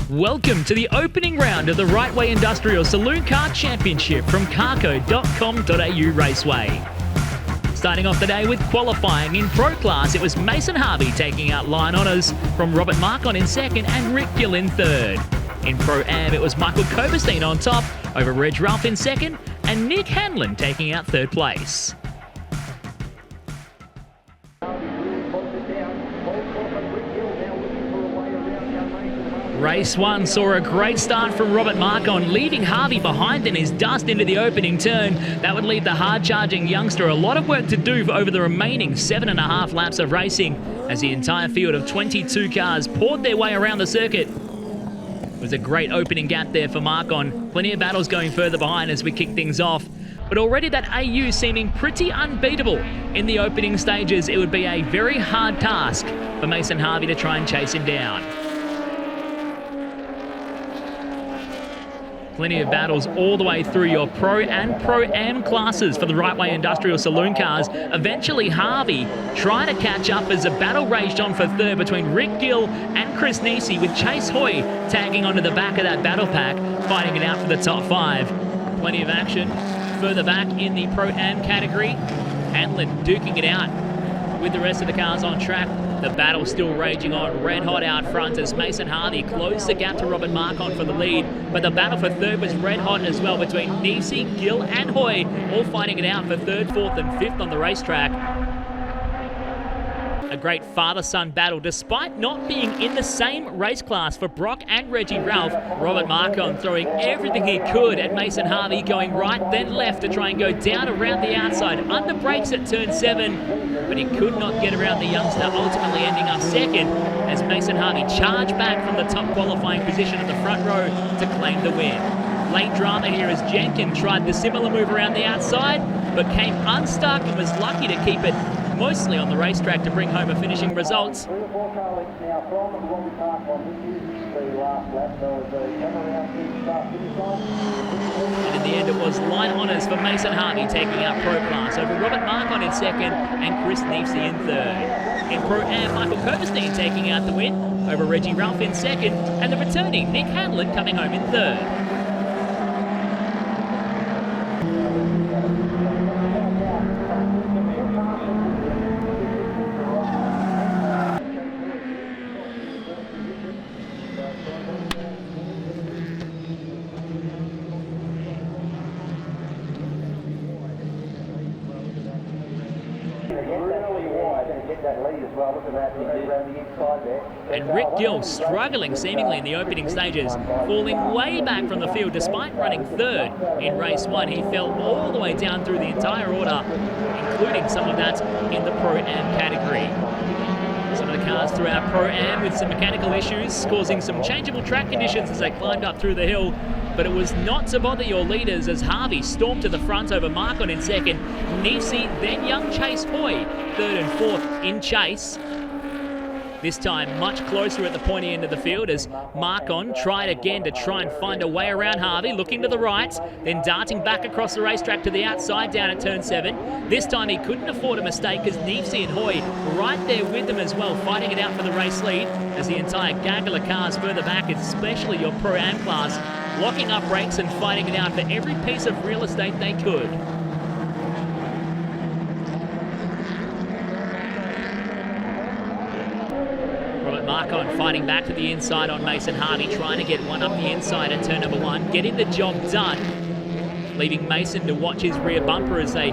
Welcome to the opening round of the Rightway Industrial Saloon Car Championship from carco.com.au Raceway. Starting off the day with qualifying in Pro Class, it was Mason Harvey taking out line honours from Robert Marcon in second and Rick Gill in third. In Pro Am, it was Michael Koberstein on top over Reg Ralph in second and Nick Hanlon taking out third place. Race 1 saw a great start from Robert Marcon, leaving Harvey behind in his dust into the opening turn. That would leave the hard-charging youngster a lot of work to do over the remaining 7.5 laps of racing as the entire field of 22 cars poured their way around the circuit. It was a great opening gap there for Marcon. Plenty of battles going further behind as we kick things off. But already that AU seeming pretty unbeatable in the opening stages, it would be a very hard task for Mason Harvey to try and chase him down. Plenty of battles all the way through your Pro and Pro-Am classes for the Rightway Industrial Saloon cars. Eventually, Harvey trying to catch up as a battle raged on for third between Rick Gill and Chris Nisi, with Chase Hoy tagging onto the back of that battle pack, fighting it out for the top 5. Plenty of action further back in the Pro-Am category. Hanlon duking it out with the rest of the cars on track. The battle still raging on, red hot out front as Mason Harvey closed the gap to Robert Marcon for the lead. But the battle for third was red hot as well between Nisi, Gill and Hoy, all fighting it out for third, fourth and fifth on the racetrack. A great father-son battle despite not being in the same race class for Brock and Reggie Ralph. Robert Marcon throwing everything he could at Mason Harvey, going right then left to try and go down around the outside. Under brakes at turn 7, but he could not get around the youngster, ultimately ending up second as Mason Harvey charged back from the top qualifying position at the front row to claim the win. Late drama here as Jenkins tried the similar move around the outside, but came unstuck and was lucky to keep it mostly on the racetrack to bring home a finishing result. And in the end, it was line honours for Mason Harvey taking out Pro Class over Robert Marcon in second and Chris Nisi in third. In Pro Am, Michael Koberstein taking out the win over Reggie Ralph in second, and the returning Nick Hanlon coming home in third. And Rick Gill struggling seemingly in the opening stages, falling way back from the field despite running third in race 1. He fell all the way down through the entire order, including some of that in the Pro-Am category. Some of the cars throughout Pro-Am with some mechanical issues, causing some changeable track conditions as they climbed up through the hill. But it was not to bother your leaders as Harvey stormed to the front over Marcon in second. Nisi, then young Chase Hoy, third and fourth in chase. This time much closer at the pointy end of the field as Marcon tried again to try and find a way around Harvey, looking to the right, then darting back across the racetrack to the outside down at turn 7. This time he couldn't afford a mistake as Nisi and Hoy right there with him as well, fighting it out for the race lead as the entire gaggle of cars further back, especially your Pro-Am class, locking up brakes and fighting it out for every piece of real estate they could. Marcon fighting back to the inside on Mason Harvey, trying to get one up the inside at turn number 1, getting the job done, leaving Mason to watch his rear bumper as they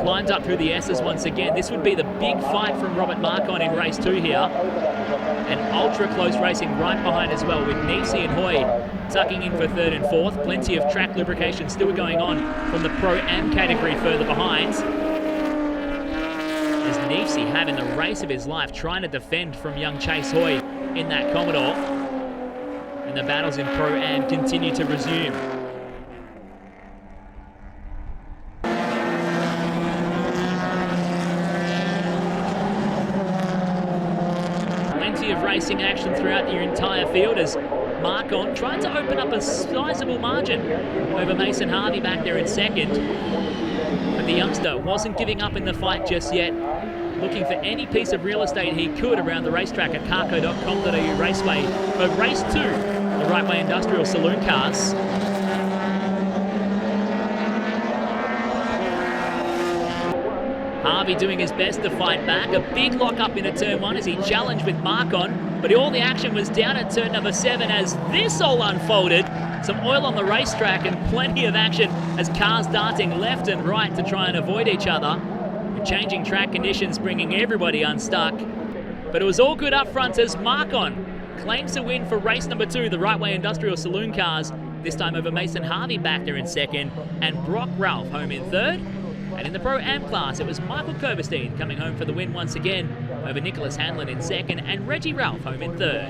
climbed up through the S's once again. This would be the big fight from Robert Marcon in race 2 here. And ultra close racing right behind as well, with Nisi and Hoy tucking in for third and fourth. Plenty of track lubrication still going on from the Pro-Am category further behind. As Nisi having the race of his life trying to defend from young Chase Hoy in that Commodore. And the battles in Pro-Am continue to resume. Plenty of racing action throughout the entire field as Marcon trying to open up a sizable margin over Mason Harvey back there in second. But the youngster wasn't giving up in the fight just yet, looking for any piece of real estate he could around the racetrack at carco.com.au Raceway for race 2 the Rightway Industrial Saloon cars. Harvey doing his best to fight back. A big lock up into turn 1 as he challenged with Mark on, but all the action was down at turn number 7 as this all unfolded. Some oil on the racetrack and plenty of action as cars darting left and right to try and avoid each other. The changing track conditions bringing everybody unstuck. But it was all good up front as Mark-on claims the win for race number 2, the Rightway Industrial Saloon cars, this time over Mason Harvey back there in second, and Brock Ralph home in third. And in the Pro-Am class, it was Michael Koberstein coming home for the win once again over Nicholas Hanlon in second and Reggie Ralph home in third.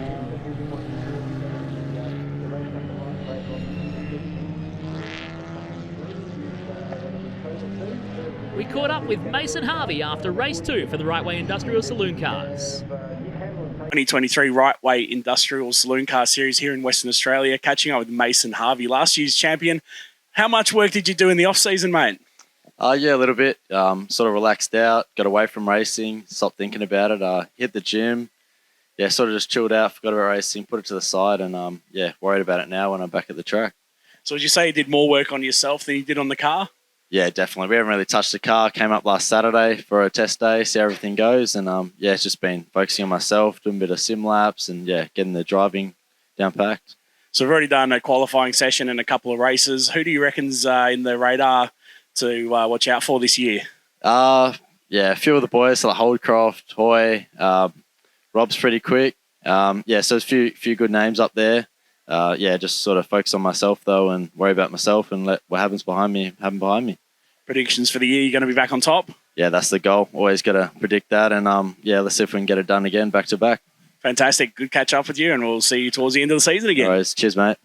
We caught up with Mason Harvey after race 2 for the Rightway Industrial Saloon cars. 2023 Rightway Industrial Saloon Car Series here in Western Australia, catching up with Mason Harvey, last year's champion. How much work did you do in the off-season, mate? Yeah, a little bit. Sort of relaxed out, got away from racing, stopped thinking about it, hit the gym. Yeah, sort of just chilled out, forgot about racing, put it to the side, and yeah, worried about it now when I'm back at the track. So would you say you did more work on yourself than you did on the car? Yeah, definitely. We haven't really touched the car. Came up last Saturday for a test day, see how everything goes, and yeah, it's just been focusing on myself, doing a bit of sim laps, and yeah, getting the driving down packed. So we've already done a qualifying session and a couple of races. Who do you reckon's in the radar to watch out for this year? Yeah, a few of the boys, like Holdcroft, Hoy, Rob's pretty quick. Yeah, so there's a few good names up there. Yeah, just sort of focus on myself though, and worry about myself, and let what happens behind me happen behind me. Predictions for the year? You're going to be back on top? Yeah, that's the goal. Always got to predict that, and yeah, let's see if we can get it done again, back to back. Fantastic. Good catch up with you, and we'll see you towards the end of the season again. All right, cheers, mate.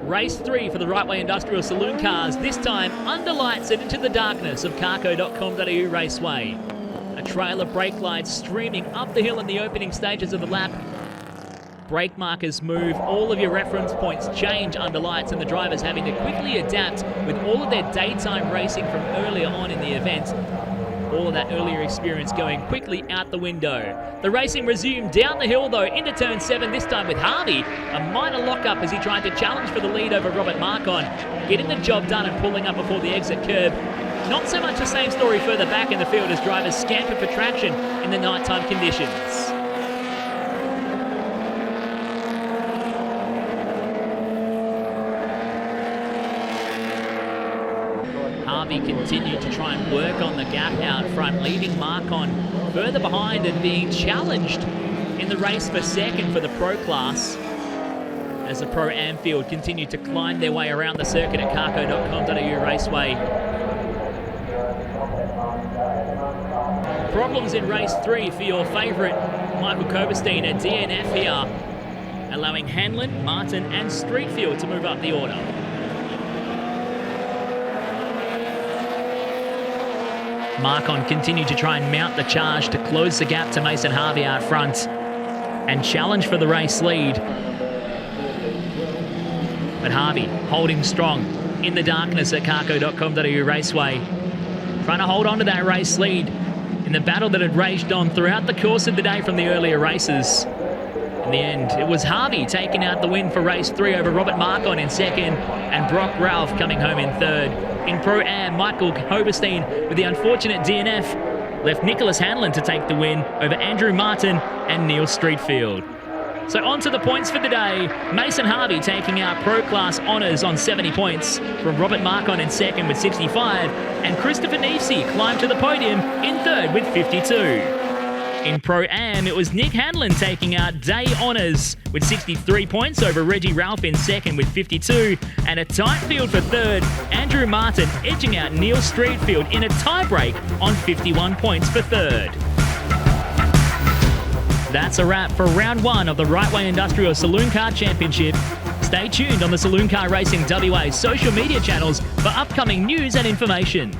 Race 3 for the Rightway Industrial Saloon cars, this time under lights and into the darkness of carco.com.au Raceway. A trail of brake lights streaming up the hill in the opening stages of the lap. Brake markers move, all of your reference points change under lights, and the drivers having to quickly adapt with all of their daytime racing from earlier on in the event. All of that earlier experience going quickly out the window. The racing resumed down the hill though, into turn 7, this time with Harvey. A minor lockup as he tried to challenge for the lead over Robert Marcon. Getting the job done and pulling up before the exit curb. Not so much the same story further back in the field as drivers scampered for traction in the nighttime conditions. Harvey continued to try and work on the gap out front, leaving Marcon further behind and being challenged in the race for second for the Pro class as the Pro-Am field continued to climb their way around the circuit at carco.com.au Raceway. Problems in race 3 for your favourite Michael Koberstein at DNF here, allowing Hanlon, Martin and Streetfield to move up the order. Marcon continued to try and mount the charge to close the gap to Mason Harvey out front and challenge for the race lead. But Harvey holding strong in the darkness at carco.com.au Raceway, trying to hold on to that race lead in the battle that had raged on throughout the course of the day from the earlier races. In the end, it was Harvey taking out the win for race 3 over Robert Marcon in second and Brock Ralph coming home in third. In Pro-Am, Michael Koberstein with the unfortunate DNF left Nicholas Hanlon to take the win over Andrew Martin and Neil Streetfield. So on to the points for the day. Mason Harvey taking out Pro Class honours on 70 points from Robert Marcon in second with 65, and Christopher Nisi climbed to the podium in third with 52. In Pro-Am, it was Nick Hanlon taking out day honours with 63 points over Reggie Ralph in second with 52, and a tight field for third, Andrew Martin edging out Neil Streetfield in a tie-break on 51 points for third. That's a wrap for round 1 of the Rightway Industrial Saloon Car Championship. Stay tuned on the Saloon Car Racing WA social media channels for upcoming news and information.